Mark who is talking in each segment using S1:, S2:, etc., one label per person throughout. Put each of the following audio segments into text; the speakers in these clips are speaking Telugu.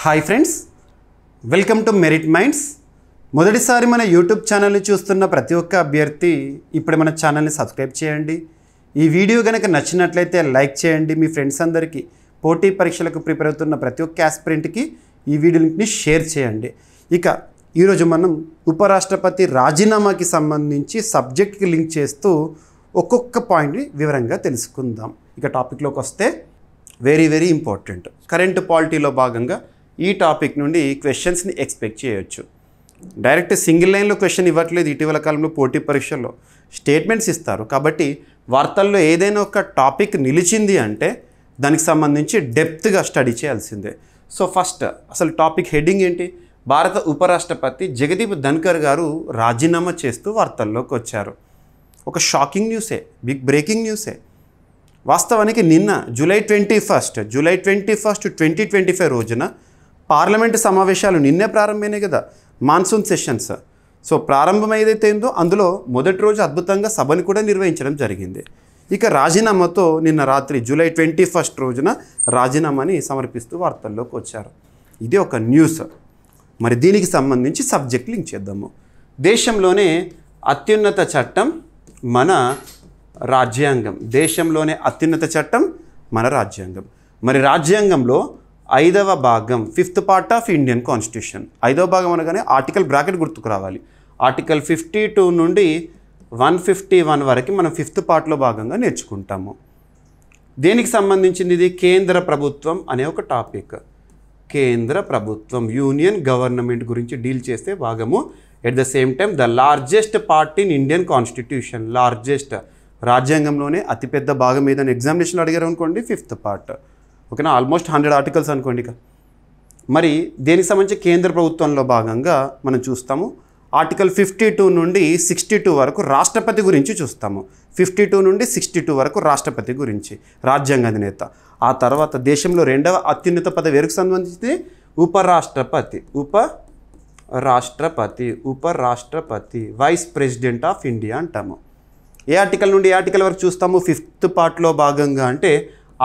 S1: Hi friends, welcome to merit minds. మొదటిసారి మన యూట్యూబ్ ఛానల్ని చూస్తున్న ప్రతి ఒక్క అభ్యర్థి ఇప్పుడు మన ఛానల్ని సబ్స్క్రైబ్ చేయండి. ఈ వీడియో కనుక నచ్చినట్లయితే లైక్ చేయండి. మీ ఫ్రెండ్స్ అందరికీ పోటీ పరీక్షలకు ప్రిపేర్ అవుతున్న ప్రతి ఒక్క ఆస్పిరెంట్కి ఈ వీడియో లింక్ని షేర్ చేయండి. ఇక ఈరోజు మనం ఉపరాష్ట్రపతి రాజీనామాకి సంబంధించి సబ్జెక్ట్కి లింక్ చేస్తూ ఒక్కొక్క పాయింట్ని వివరంగా తెలుసుకుందాం. ఇక టాపిక్లోకి వస్తే వెరీ ఇంపార్టెంట్ కరెంట్ పాలిటీలో భాగంగా ఈ టాపిక్ నుండి క్వశ్చన్స్ని ఎక్స్పెక్ట్ చేయొచ్చు. డైరెక్ట్ సింగిల్ లైన్లో క్వశ్చన్ ఇవ్వట్లేదు. ఇటీవల కాలంలో పోటీ పరీక్షల్లో స్టేట్మెంట్స్ ఇస్తారు. కాబట్టి వార్తల్లో ఏదైనా ఒక టాపిక్ నిలిచింది అంటే దానికి సంబంధించి డెప్త్గా స్టడీ చేయాల్సిందే. సో ఫస్ట్ అసలు టాపిక్ హెడ్డింగ్ ఏంటి? భారత ఉపరాష్ట్రపతి జగదీప్ ధన్కర్ గారు రాజీనామా చేస్తూ వార్తల్లోకి వచ్చారు. ఒక షాకింగ్ న్యూసే, బిగ్ బ్రేకింగ్ న్యూసే. వాస్తవానికి నిన్న జూలై 21, 2025 రోజున పార్లమెంటు సమావేశాలు నిన్నే ప్రారంభమైనాయి కదా, మాన్సూన్ సెషన్స్. సో ప్రారంభం ఏదైతే ఉందో అందులో మొదటి రోజు అద్భుతంగా సభని కూడా నిర్వహించడం జరిగింది. ఇక రాజీనామాతో నిన్న రాత్రి జూలై 21 రోజున రాజీనామాని సమర్పిస్తూ వార్తల్లోకి వచ్చారు. ఇది ఒక న్యూస్. మరి దీనికి సంబంధించి సబ్జెక్ట్ లింక్ చేద్దాము. దేశంలోనే అత్యున్నత చట్టం మన రాజ్యాంగం. దేశంలోనే అత్యున్నత చట్టం మన రాజ్యాంగం. మరి రాజ్యాంగంలో 5వ భాగం, 5th part of Indian constitution. 5వ భాగం అనగానే ఆర్టికల్ బ్రాకెట్ గుర్తుకు రావాలి. ఆర్టికల్ 52 నుండి 151 వరకు మనం 5th పార్ట్లో భాగంగా నేర్చుకుంటాము. దేనికి సంబంధించింది ఇది? కేంద్ర ప్రభుత్వం అనే ఒక టాపిక్. కేంద్ర ప్రభుత్వం, యూనియన్ గవర్నమెంట్ గురించి డీల్ చేసే భాగము. At the same time the largest part in Indian constitution. Largest, రాజ్యాంగంలోనే అతిపెద్ద భాగం ఏదైనా ఎగ్జామినేషన్లో అడిగారు అనుకోండి 5th పార్ట్. ఓకేనా, ఆల్మోస్ట్ 100 ఆర్టికల్స్ అనుకోండి. ఇక మరి దేనికి సంబంధించి కేంద్ర ప్రభుత్వంలో భాగంగా మనం చూస్తాము. ఆర్టికల్ 52 నుండి 62 వరకు రాష్ట్రపతి గురించి చూస్తాము. 52 నుండి 62 వరకు రాష్ట్రపతి గురించి, రాజ్యాంగ అధినేత. ఆ తర్వాత దేశంలో 2వ అత్యున్నత పదవి ఎవరికి సంబంధించి? ఉపరాష్ట్రపతి. ఉపరాష్ట్రపతి వైస్ ప్రెసిడెంట్ ఆఫ్ ఇండియా అంటాము. ఏ ఆర్టికల్ నుండి ఏ ఆర్టికల్ వరకు చూస్తాము 5th పార్ట్లో భాగంగా? అంటే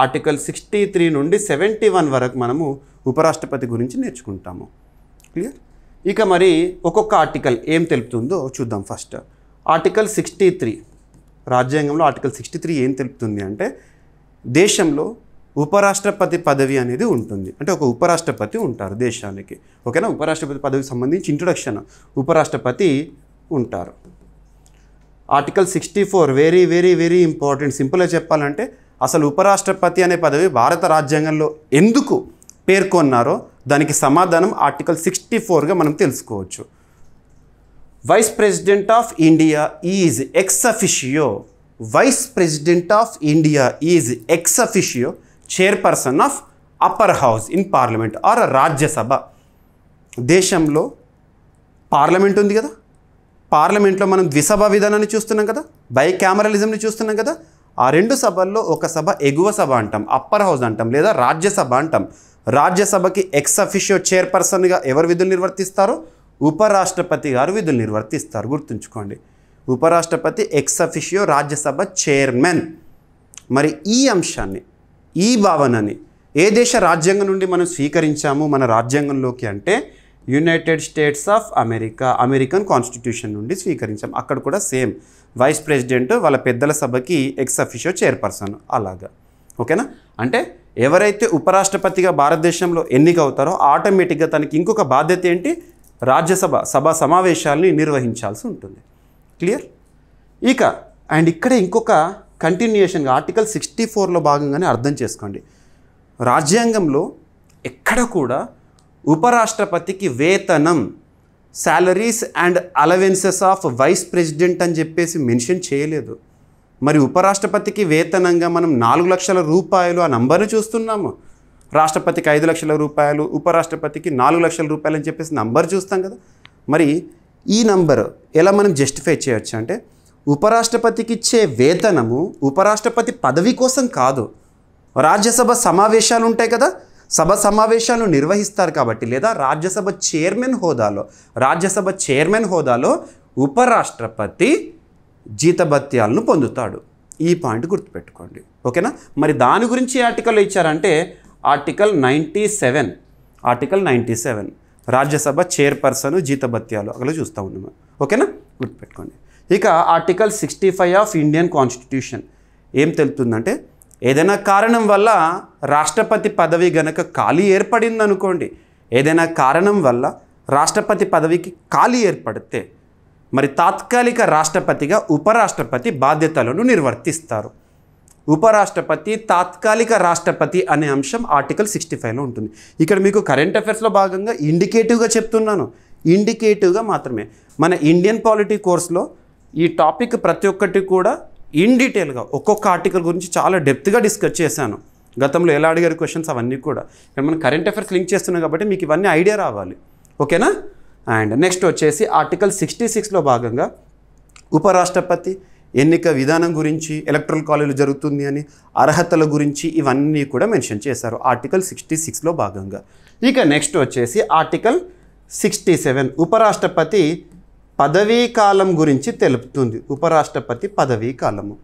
S1: ఆర్టికల్ 63 నుండి 71 వరకు మనము ఉపరాష్ట్రపతి గురించి నేర్చుకుంటాము. క్లియర్? ఇక మరి ఒక్కొక్క ఆర్టికల్ ఏం తెలుపుతుందో చూద్దాం. ఫస్ట్ ఆర్టికల్ 63, రాజ్యాంగంలో ఆర్టికల్ 63 ఏం తెలుపుతుంది అంటే దేశంలో ఉపరాష్ట్రపతి పదవి అనేది ఉంటుంది. అంటే ఒక ఉపరాష్ట్రపతి ఉంటారు దేశానికి. ఓకేనా, ఉపరాష్ట్రపతి పదవికి సంబంధించి ఇంట్రొడక్షన్. ఉపరాష్ట్రపతి ఉంటారు. Article 64 very important. సింపుల్గా చెప్పాలంటే అసలు ఉపరాష్ట్రపతి అనే పదవి భారత రాజ్యాంగంలో ఎందుకు పేర్కొన్నారో దానికి సమాధానం ఆర్టికల్ 64గా మనం తెలుసుకోవచ్చు. Vice president of India is ex officio. Vice president of India is ex officio chairperson of upper house in parliament or Rajya Sabha. దేశంలో పార్లమెంట్ ఉంది కదా, పార్లమెంట్లో మనం ద్విసభ విధానాన్ని చూస్తున్నాం కదా, బైకామరలిజంని చూస్తున్నాం కదా. ఆ 2 సభల్లో ఒక సభ ఎగువ సభ అంటాం, అప్పర్ హౌస్ అంటాం, లేదా రాజ్యసభ అంటాం. రాజ్యసభకి ఎక్స్ అఫిషియో చైర్పర్సన్గా ఎవరు విధులు నిర్వర్తిస్తారో? ఉపరాష్ట్రపతి గారు విధులు నిర్వర్తిస్తారు. గుర్తుంచుకోండి, ఉపరాష్ట్రపతి ఎక్స్ అఫిషియో రాజ్యసభ చైర్మన్. మరి ఈ అంశాన్ని, ఈ భావనని ఏ దేశ రాజ్యాంగం నుండి మనం స్వీకరించాము మన రాజ్యాంగంలోకి అంటే United states of America, American constitution నుండి స్వీకరించాం. అక్కడ కూడా సేమ్ వైస్ ప్రెసిడెంట్ వాళ్ళ పెద్దల సభకి ఎక్స్ అఫిషియో చైర్పర్సన్ అలాగా. ఓకేనా, అంటే ఎవరైతే ఉపరాష్ట్రపతిగా భారతదేశంలో ఎన్నిక అవుతారో ఆటోమేటిక్గా తనకి ఇంకొక బాధ్యత ఏంటి? సభా సమావేశాలని నిర్వహించాల్సి ఉంటుంది. క్లియర్? ఇక ఇక్కడే ఇంకొక కంటిన్యూషన్గా ఆర్టికల్ 64లో భాగంగానే అర్థం చేసుకోండి. రాజ్యాంగంలో ఎక్కడ కూడా ఉపరాష్ట్రపతికి వేతనం, salaries and allowances of vice president అని చెప్పేసి మెన్షన్ చేయలేదు. మరి ఉపరాష్ట్రపతికి వేతనంగా మనం 4 లక్షల రూపాయలు ఆ నంబర్ని చూస్తున్నాము. రాష్ట్రపతికి 5 లక్షల రూపాయలు, ఉపరాష్ట్రపతికి 4 లక్షల రూపాయలు అని చెప్పేసి నంబర్ చూస్తాం కదా. మరి ఈ నంబర్ ఎలా మనం జస్టిఫై చేయొచ్చు అంటే ఉపరాష్ట్రపతికి ఇచ్చే వేతనము ఉపరాష్ట్రపతి పదవి కోసం కాదు, రాజ్యసభ సమావేశాలు ఉంటాయి కదా, సభ సమావేశాలను నిర్వహిస్తారు కాబట్టి, లేదా రాజ్యసభ చైర్మన్ హోదాలో ఉపరాష్ట్రపతి జీతభత్యాలను పొందుతాడు. ఈ పాయింట్ గుర్తుపెట్టుకోండి. ఓకేనా, మరి దాని గురించి ఆర్టికల్ ఇచ్చారంటే ఆర్టికల్ 97 ఆర్టికల్ 97 రాజ్యసభ చైర్పర్సన్ జీతభత్యాలు అక్కడ చూస్తూ ఉన్నాము. ఓకేనా, గుర్తుపెట్టుకోండి. ఇక ఆర్టికల్ 65 ఆఫ్ ఇండియన్ కాన్స్టిట్యూషన్ ఏం తెలుపుతుందంటే, ఏదైనా కారణం వల్ల రాష్ట్రపతి పదవి గనక ఖాళీ ఏర్పడింది అనుకోండి, ఏదైనా కారణం వల్ల రాష్ట్రపతి పదవికి ఖాళీ ఏర్పడితే మరి తాత్కాలిక రాష్ట్రపతిగా ఉపరాష్ట్రపతి బాధ్యతలను నిర్వర్తిస్తారు. ఉపరాష్ట్రపతి తాత్కాలిక రాష్ట్రపతి అనే అంశం ఆర్టికల్ 65లో ఉంటుంది. ఇక్కడ మీకు కరెంట్ అఫైర్స్లో భాగంగా ఇండికేటివ్గా చెప్తున్నాను, ఇండికేటివ్గా మాత్రమే. మన ఇండియన్ పాలిటీ కోర్స్లో ఈ టాపిక్ ప్రతి ఒక్కటి కూడా ఇన్ డీటెయిల్గా ఒక్కొక్క ఆర్టికల్ గురించి చాలా డెప్త్గా డిస్కస్ చేశాను. గతంలో ఎలా అడిగారు క్వశ్చన్స్ అవన్నీ కూడా ఇక్కడ మనం కరెంట్ అఫైర్స్ లింక్ చేస్తున్నాం కాబట్టి మీకు ఇవన్నీ ఐడియా రావాలి. ఓకేనా. అండ్ నెక్స్ట్ వచ్చేసి ఆర్టికల్ 66లో భాగంగా ఉపరాష్ట్రపతి ఎన్నిక విధానం గురించి, ఎలక్టరల్ కాలేజీలో జరుగుతుంది అని, అర్హతల గురించి ఇవన్నీ కూడా మెన్షన్ చేశారు ఆర్టికల్ 66లో భాగంగా. ఇక నెక్స్ట్ వచ్చేసి ఆర్టికల్ 67 ఉపరాష్ట్రపతి పదవీ కాలం గురించి తెలుపుతుంది. ఉపరాష్ట్రపతి పదవీ కాలము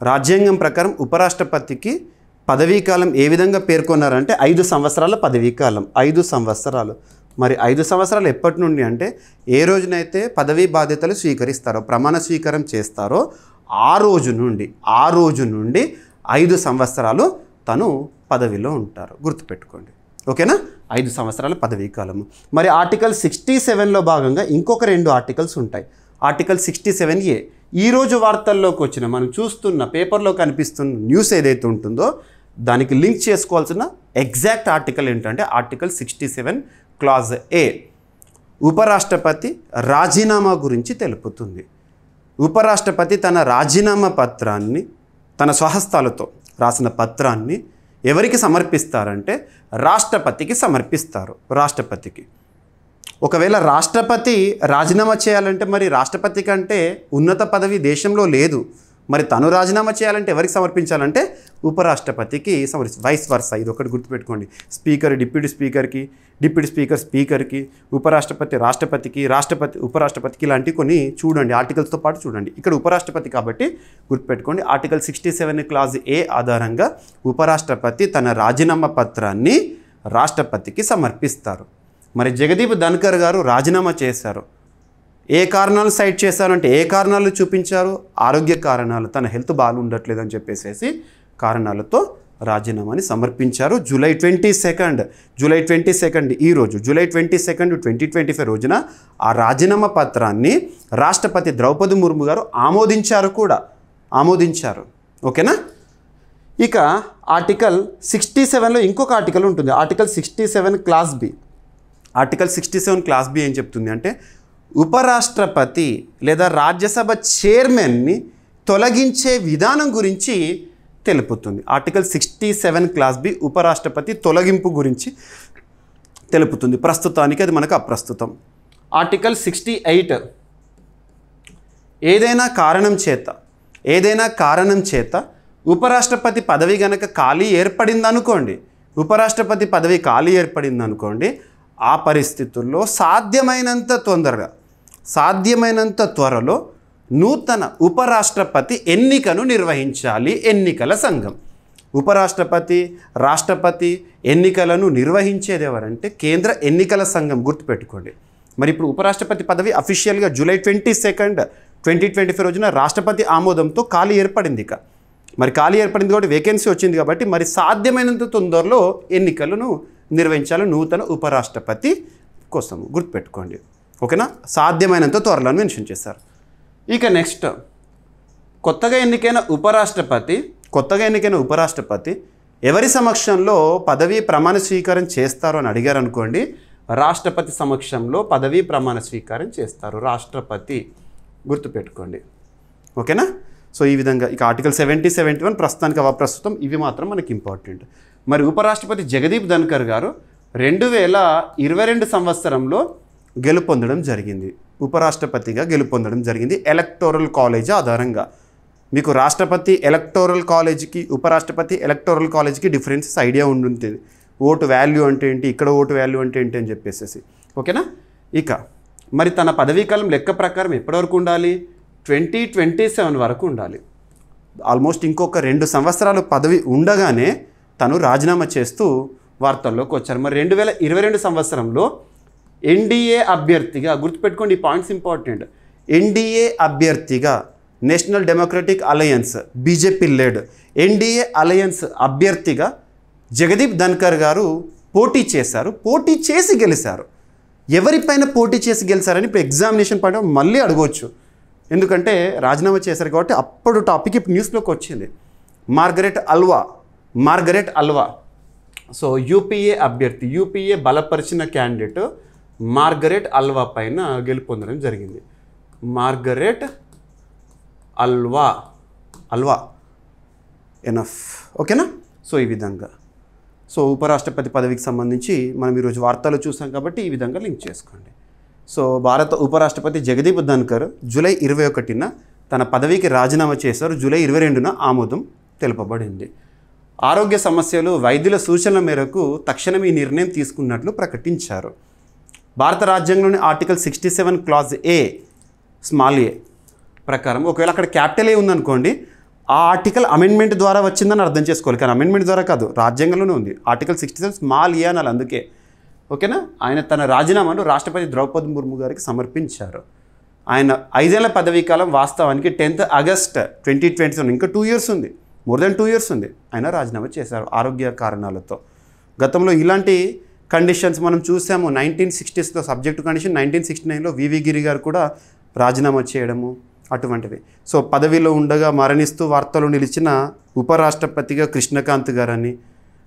S1: రాజ్యాంగం ప్రకారం ఉపరాష్ట్రపతికి పదవీ కాలం ఏ విధంగా పేర్కొన్నారంటే 5 సంవత్సరాల పదవీ కాలం. 5 సంవత్సరాలు. మరి 5 సంవత్సరాలు ఎప్పటి నుండి అంటే ఏ రోజునైతే పదవీ బాధ్యతలు స్వీకరిస్తారో, ప్రమాణ స్వీకారం చేస్తారో ఆ రోజు నుండి 5 సంవత్సరాలు తను పదవిలో ఉంటారు. గుర్తుపెట్టుకోండి. ఓకేనా, 5 సంవత్సరాల పదవీ కాలము. మరి ఆర్టికల్ 67లో భాగంగా ఇంకొక 2 ఆర్టికల్స్ ఉంటాయి. ఆర్టికల్ 67A ఈరోజు వార్తల్లోకి వచ్చిన మనం చూస్తున్న పేపర్లో కనిపిస్తున్న న్యూస్ ఏదైతే ఉంటుందో దానికి లింక్ చేసుకోవాల్సిన ఎగ్జాక్ట్ ఆర్టికల్ ఏంటంటే ఆర్టికల్ 67 క్లాజ్ A ఉపరాష్ట్రపతి రాజీనామా గురించి తెలుపుతుంది. ఉపరాష్ట్రపతి తన రాజీనామా పత్రాన్ని తన స్వహస్తాలతో రాసిన పత్రాన్ని ఎవరికి సమర్పిస్తారంటే రాష్ట్రపతికి సమర్పిస్తారు. రాష్ట్రపతికి ఒకవేళ రాష్ట్రపతి రాజీనామా చేయాలంటే మరి రాష్ట్రపతి కంటే ఉన్నత పదవి దేశంలో లేదు. మరి తను రాజీనామా చేయాలంటే ఎవరికి సమర్పించాలంటే ఉపరాష్ట్రపతికి వైస్ వర్సా. ఇది ఒకటి గుర్తుపెట్టుకోండి. స్పీకర్ డిప్యూటీ స్పీకర్కి, డిప్యూటీ స్పీకర్ స్పీకర్కి, ఉపరాష్ట్రపతి రాష్ట్రపతికి, రాష్ట్రపతి ఉపరాష్ట్రపతికి ఇలాంటివి కొన్ని చూడండి, ఆర్టికల్స్తో పాటు చూడండి. ఇక్కడ ఉపరాష్ట్రపతి కాబట్టి గుర్తుపెట్టుకోండి. ఆర్టికల్ 67 క్లాజ్ A ఆధారంగా ఉపరాష్ట్రపతి తన రాజీనామా పత్రాన్ని రాష్ట్రపతికి సమర్పిస్తారు. మరి జగదీప్ ధన్కర్ గారు రాజీనామా చేశారు. ఏ కారణాలు సైట్ చేశారంటే ఏ కారణాలు చూపించారు? ఆరోగ్య కారణాలు, తన హెల్త్ బాగుండట్లేదు అని చెప్పేసి కారణాలతో రాజీనామాని సమర్పించారు. జూలై 22 ఈరోజు జూలై 22, 2025 రోజున ఆ రాజీనామా పత్రాన్ని రాష్ట్రపతి ద్రౌపది ముర్ము గారు ఆమోదించారు. ఓకేనా. ఇక ఆర్టికల్ 67లో ఇంకొక ఆర్టికల్ ఉంటుంది. Article 67 class B. Article 67 class B ఏం చెప్తుంది అంటే ఉపరాష్ట్రపతి లేదా రాజ్యసభ చైర్మన్ని తొలగించే విధానం గురించి తెలుపుతుంది. ఆర్టికల్ 67 క్లాస్ B ఉపరాష్ట్రపతి తొలగింపు గురించి తెలుపుతుంది. ప్రస్తుతానికి అది మనకు అప్రస్తుతం. ఆర్టికల్ 68 ఏదైనా కారణం చేత ఉపరాష్ట్రపతి పదవి గనక ఖాళీ ఏర్పడిందనుకోండి, ఆ పరిస్థితుల్లో సాధ్యమైనంత త్వరలో నూతన ఉపరాష్ట్రపతి ఎన్నికను నిర్వహించాలి. ఎన్నికల సంఘం ఉపరాష్ట్రపతి రాష్ట్రపతి ఎన్నికలను నిర్వహించేది ఎవరంటే కేంద్ర ఎన్నికల సంఘం. గుర్తుపెట్టుకోండి. మరి ఇప్పుడు ఉపరాష్ట్రపతి పదవి అఫీషియల్గా జూలై 22, 2025 రోజున రాష్ట్రపతి ఆమోదంతో ఖాళీ ఏర్పడింది. మరి ఖాళీ ఏర్పడింది కాబట్టి వేకెన్సీ వచ్చింది కాబట్టి మరి సాధ్యమైనంత తొందరలో ఎన్నికలను నిర్వహించాలి నూతన ఉపరాష్ట్రపతి కోసం. గుర్తుపెట్టుకోండి. ఓకేనా, సాధ్యమైనంత త్వరలో మెన్షన్ చేశారు. ఇక నెక్స్ట్ కొత్తగా ఎన్నికైన ఉపరాష్ట్రపతి ఎవరి సమక్షంలో పదవీ ప్రమాణ స్వీకారం చేస్తారు అని అడిగారు అనుకోండి, రాష్ట్రపతి సమక్షంలో పదవీ ప్రమాణ స్వీకారం చేస్తారు రాష్ట్రపతి. గుర్తుపెట్టుకోండి. ఓకేనా. సో ఈ విధంగా ఇక ఆర్టికల్ 70, 71 ప్రస్తుతానికి అప్రస్తుతం. ఇవి మాత్రం మనకి ఇంపార్టెంట్. మరి ఉపరాష్ట్రపతి జగదీప్ ధన్కర్ గారు 2022 సంవత్సరంలో ఉపరాష్ట్రపతిగా గెలుపొందడం జరిగింది ఎలక్టోరల్ కాలేజ్ ఆధారంగా. మీకు రాష్ట్రపతి ఎలక్టోరల్ కాలేజీకి ఉపరాష్ట్రపతి ఎలక్టోరల్ కాలేజీకి డిఫరెన్సెస్ ఐడియా ఉంటుంది. ఓటు వాల్యూ అంటే ఏంటి, ఇక్కడ ఓటు వాల్యూ అంటే ఏంటి అని చెప్పేసి. ఓకేనా. ఇక మరి తన పదవీకాలం లెక్క ప్రకారం ఎప్పటి వరకు ఉండాలి? 2027 వరకు ఉండాలి. ఆల్మోస్ట్ ఇంకొక 2 సంవత్సరాలు పదవి ఉండగానే తను రాజీనామా చేస్తూ వార్తల్లోకి వచ్చారు. మరి 2022 సంవత్సరంలో ఎన్డీఏ అభ్యర్థిగా, గుర్తుపెట్టుకోండి ఈ పాయింట్స్ ఇంపార్టెంట్, ఎన్డీఏ అభ్యర్థిగా national democratic alliance BJP led NDA alliance అభ్యర్థిగా జగదీప్ ధన్కర్ గారు పోటీ చేశారు. పోటీ చేసి గెలిచారు. ఎవరిపైన పోటీ చేసి గెలిచారని ఇప్పుడు ఎగ్జామినేషన్ పాయింట్ మళ్ళీ అడగవచ్చు. ఎందుకంటే రాజీనామా చేశారు కాబట్టి అప్పుడు టాపిక్ ఇప్పుడు న్యూస్లోకి వచ్చింది. మార్గరెట్ అల్వా. సో యూపీఏ అభ్యర్థి, యూపీఏ బలపరిచిన క్యాండిడేట్ మార్గరెట్ అల్వా పైన గెలుపొందడం జరిగింది. Margaret Alva enough. ఓకేనా? సో ఈ విధంగా సో ఉపరాష్ట్రపతి పదవికి సంబంధించి మనం ఈరోజు వార్తలు చూసాం కాబట్టి ఈ విధంగా లింక్ చేసుకోండి. సో భారత ఉపరాష్ట్రపతి జగదీప్ ధన్కర్ జూలై 21న తన పదవికి రాజీనామా చేశారు. జూలై 22న ఆమోదం తెలుపబడింది. ఆరోగ్య సమస్యలు, వైద్యుల సూచనల మేరకు తక్షణం ఈ నిర్ణయం తీసుకున్నట్లు ప్రకటించారు. భారత రాజ్యాంగంలోని ఆర్టికల్ 67 క్లాజ్ ఏ స్మాల్ ఏ ప్రకారం ఒకవేళ అక్కడ క్యాపిటల్ ఏ ఉందనుకోండి, ఆ ఆర్టికల్ అమెండ్మెంట్ ద్వారా వచ్చిందని అర్థం చేసుకోవాలి. కానీ అమెండ్మెంట్ ద్వారా కాదు, రాజ్యాంగంలోనే ఉంది. ఆర్టికల్ 67 స్మాల్ ఏ అనాలి. అందుకే ఓకేనా. ఆయన తన రాజీనామాను రాష్ట్రపతి ద్రౌపది ముర్ము గారికి సమర్పించారు. ఆయన 5 ఏళ్ల పదవీ కాలం వాస్తవానికి 10th ఆగస్ట్ 2027, ఇంకా 2 years ఉంది, మోర్ దెన్ 2 years ఉంది. ఆయన రాజీనామా చేశారు ఆరోగ్య కారణాలతో. గతంలో ఇలాంటి కండిషన్స్ మనం చూసాము. 1960sలో సబ్జెక్టు కండిషన్, 1969లో వివి గిరి గారు కూడా రాజీనామా చేయడము అటువంటివి. సో పదవిలో ఉండగా మరణిస్తూ వార్తలు నిలిచిన ఉపరాష్ట్రపతిగా కృష్ణకాంత్ గారని,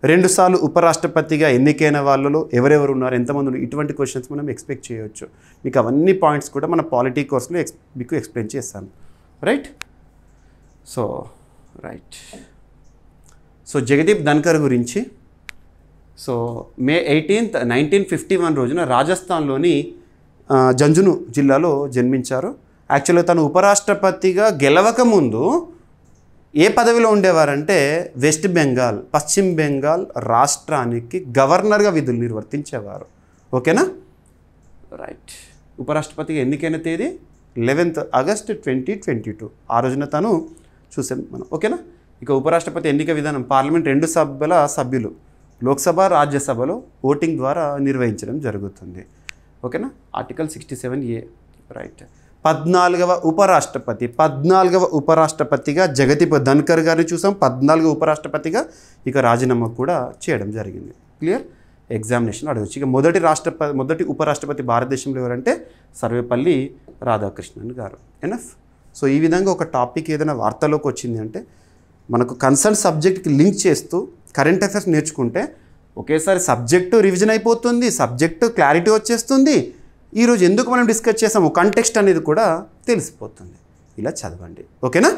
S1: 2 సార్లు ఉపరాష్ట్రపతిగా ఎన్నికైన వాళ్ళలో ఎవరెవరు ఉన్నారు, ఎంతమంది ఉన్నారు, ఇటువంటి క్వశ్చన్స్ మనం ఎక్స్పెక్ట్ చేయవచ్చు. మీకు అవన్నీ పాయింట్స్ కూడా మన పాలిటీ కోర్స్లో మీకు ఎక్స్ప్లెయిన్ చేస్తాను. రైట్. సో జగదీప్ ధన్కర్ గురించి. సో May 18th, 1951 రోజున రాజస్థాన్లోని జంజును జిల్లాలో జన్మించారు. యాక్చువల్గా తను ఉపరాష్ట్రపతిగా గెలవక ముందు ఏ పదవిలో ఉండేవారంటే వెస్ట్ బెంగాల్, పశ్చిమ బెంగాల్ రాష్ట్రానికి గవర్నర్గా విధులు నిర్వర్తించేవారు. ఓకేనా? రైట్. ఉపరాష్ట్రపతిగా ఎన్నికైన తేదీ 11th ఆగస్ట్ 2022. ఆ రోజున తను చూసాం మనం. ఓకేనా? ఇక ఉపరాష్ట్రపతి ఎన్నిక విధానం పార్లమెంట్ 2 సభల సభ్యులు లోక్సభ, రాజ్యసభలో ఓటింగ్ ద్వారా నిర్వహించడం జరుగుతుంది. ఓకేనా? Article 67A. రైట్. 14వ ఉపరాష్ట్రపతిగా జగదీప్ ధన్కర్ గారిని చూసాం. 14వ ఉపరాష్ట్రపతిగా ఇక రాజీనామా కూడా చేయడం జరిగింది. క్లియర్? ఎగ్జామినేషన్ అడగచ్చు. ఇక మొదటి ఉపరాష్ట్రపతి భారతదేశంలో ఎవరంటే సర్వేపల్లి రాధాకృష్ణన్ గారు. ఎనఫ్. సో ఈ విధంగా ఒక టాపిక్ ఏదైనా వార్తలోకి వచ్చింది అంటే మనకు కన్సర్న్ సబ్జెక్ట్కి లింక్ చేస్తూ కరెంట్ అఫైర్స్ నేర్చుకుంటే ఒకేసారి సబ్జెక్టు రివిజన్ అయిపోతుంది, సబ్జెక్టు క్లారిటీ వచ్చేస్తుంది. ఈరోజు ఎందుకు మనం డిస్కస్ చేసాము కంటెక్స్ట్ అనేది కూడా తెలిసిపోతుంది. ఇలా చదవండి. ఓకేనా?